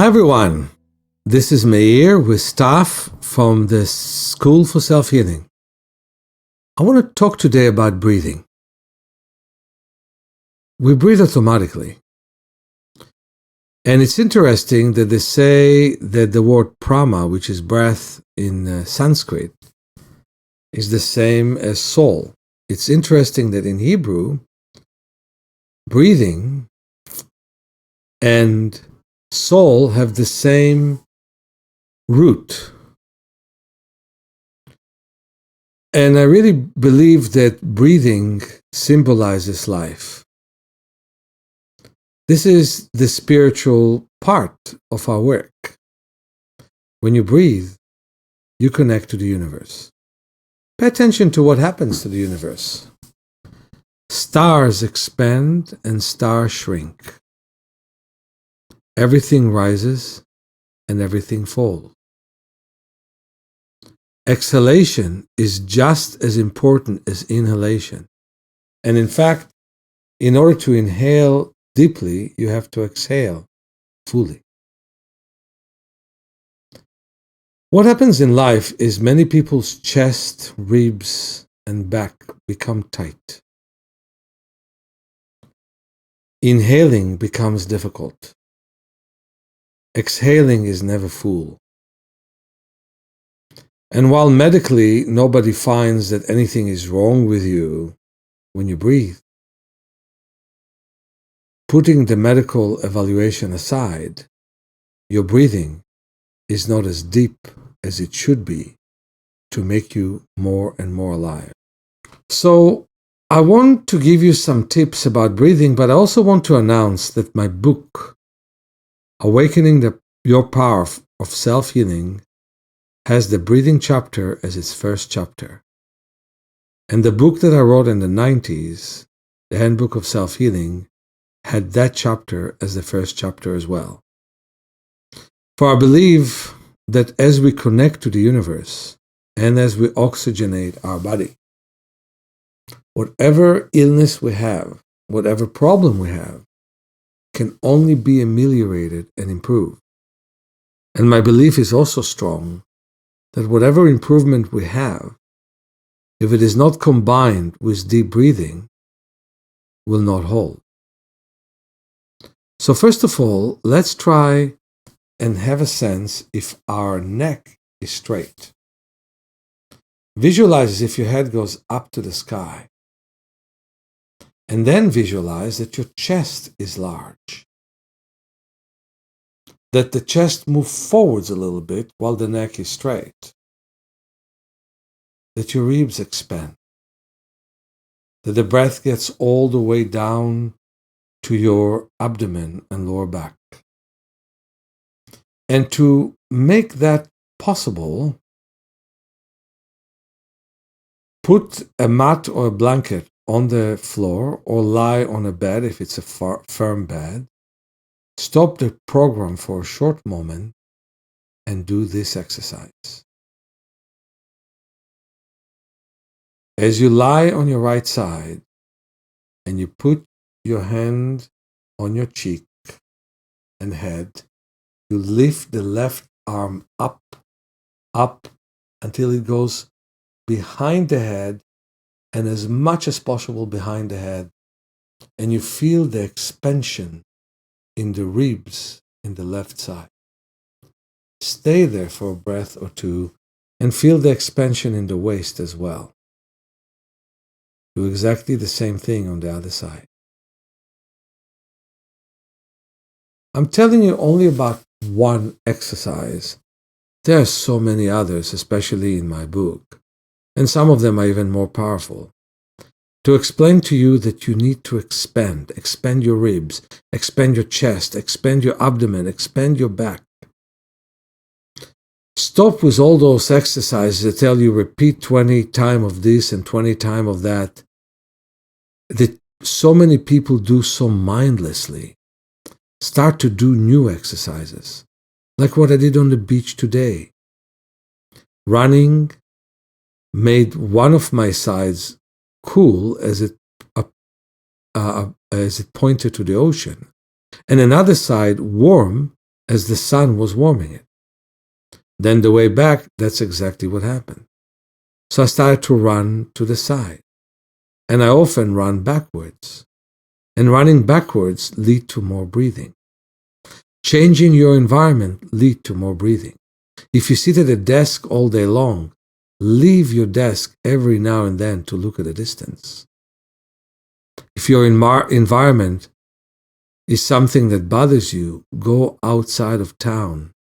Hi everyone, this is Meir with staff from the School for Self-Healing. I want to talk today about breathing. We breathe automatically. And it's interesting that they say that the word prana, which is breath in Sanskrit, is the same as soul. It's interesting that in Hebrew, breathing and soul have the same root. And I really believe that breathing symbolizes life. This is the spiritual part of our work. When you breathe, you connect to the universe. Pay attention to what happens to the universe. Stars expand and stars shrink. Everything rises and everything falls. Exhalation is just as important as inhalation. And in fact, in order to inhale deeply, you have to exhale fully. What happens in life is many people's chest, ribs, and back become tight. Inhaling becomes difficult. Exhaling is never full. And while medically nobody finds that anything is wrong with you when you breathe, putting the medical evaluation aside, your breathing is not as deep as it should be to make you more and more alive. So I want to give you some tips about breathing, but I also want to announce that my book, Awakening Your Power of Self-Healing, has the breathing chapter as its first chapter. And the book that I wrote in the 90s, the Handbook of Self-Healing, had that chapter as the first chapter as well. For I believe that as we connect to the universe and as we oxygenate our body, whatever illness we have, whatever problem we have, can only be ameliorated and improved. And my belief is also strong that whatever improvement we have, if it is not combined with deep breathing, will not hold. So first of all, let's try and have a sense if our neck is straight. Visualize as if your head goes up to the sky. And then visualize that your chest is large. That the chest moves forwards a little bit while the neck is straight. That your ribs expand. That the breath gets all the way down to your abdomen and lower back. And to make that possible, put a mat or a blanket on the floor or lie on a bed if it's a firm bed. Stop the program for a short moment and do this exercise. As you lie on your right side and you put your hand on your cheek and head, you lift the left arm up until it goes behind the head and as much as possible behind the head. And you feel the expansion in the ribs in the left side. Stay there for a breath or two and feel the expansion in the waist as well. Do exactly the same thing on the other side. I'm telling you only about one exercise. There are so many others, especially in my book, and some of them are even more powerful. To explain to you that you need to expand your ribs, expand your chest, expand your abdomen, expand your back. Stop with all those exercises that tell you repeat 20 times of this and 20 times of that so many people do so mindlessly. Start to do new exercises, like what I did on the beach today. Running made one of my sides cool as it pointed to the ocean, and another side warm as the sun was warming it. Then the way back, that's exactly what happened. So I started to run to the side. And I often run backwards. And running backwards leads to more breathing. Changing your environment leads to more breathing. If you sit at a desk all day long, leave your desk every now and then to look at a distance. If your environment is something that bothers you, go outside of town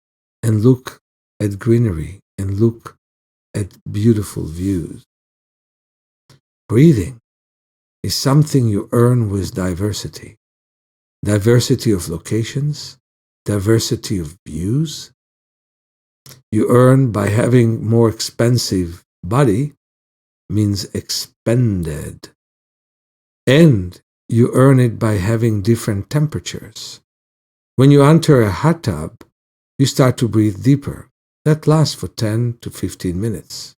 and look at greenery and look at beautiful views. Breathing is something you earn with diversity. Diversity of locations, diversity of views. You earn by having more expensive body, means expended. And you earn it by having different temperatures. When you enter a hot tub, you start to breathe deeper. That lasts for 10 to 15 minutes.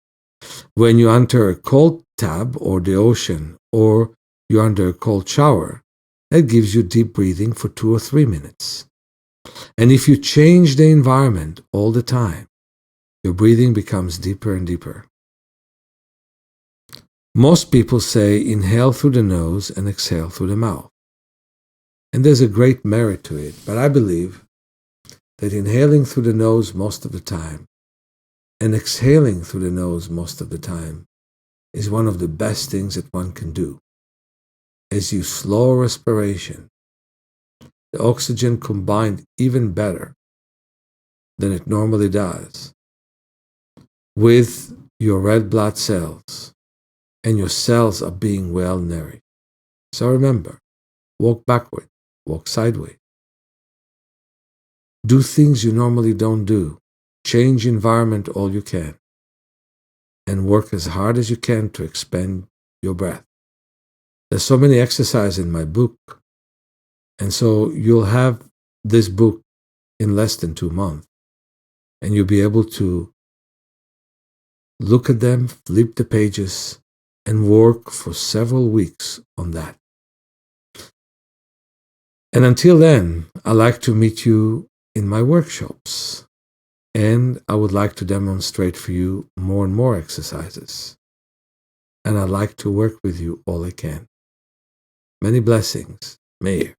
When you enter a cold tub or the ocean, or you're under a cold shower, that gives you deep breathing for 2 or 3 minutes. And if you change the environment all the time, your breathing becomes deeper and deeper. Most people say inhale through the nose and exhale through the mouth. And there's a great merit to it, but I believe that inhaling through the nose most of the time and exhaling through the nose most of the time is one of the best things that one can do. As you slow respiration, the oxygen combined even better than it normally does with your red blood cells, and your cells are being well nourished. So remember, walk backward, walk sideways. Do things you normally don't do. Change environment all you can. And work as hard as you can to expand your breath. There's so many exercises in my book. And so you'll have this book in less than 2 months. And you'll be able to look at them, flip the pages, and work for several weeks on that. And until then, I like to meet you in my workshops. And I would like to demonstrate for you more and more exercises. And I'd like to work with you all I can. Many blessings, Meir.